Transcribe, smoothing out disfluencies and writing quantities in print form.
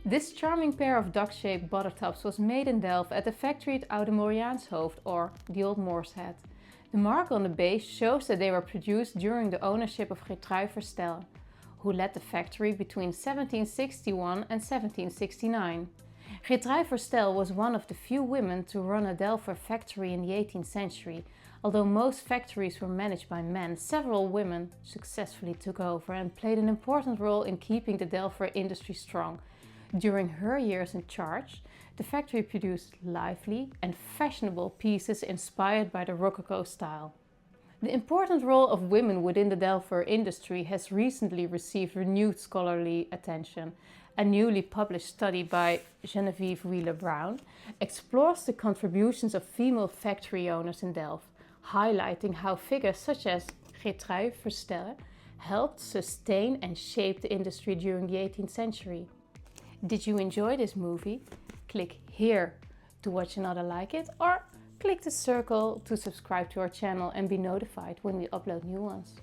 This charming pair of duck-shaped buttertops was made in Delft at the factory Het Oude Moriaanshooft, or the Old Moor's Head. The mark on the base shows that they were produced during the ownership of Geertruij Verstelle, who led the factory between 1761 and 1769. Geertruij Verstelle was one of the few women to run a Delftware factory in the 18th century. Although most factories were managed by men, several women successfully took over and played an important role in keeping the Delftware industry strong. During her years in charge, the factory produced lively and fashionable pieces inspired by the Rococo style. The important role of women within the Delftware industry has recently received renewed scholarly attention. A newly published study by Genevieve Wheeler Brown explores the contributions of female factory owners in Delft, highlighting how figures such as Geertruij Verstelle helped sustain and shape the industry during the 18th century. Did you enjoy this movie? Click here to watch another like it, or click the circle to subscribe to our channel and be notified when we upload new ones.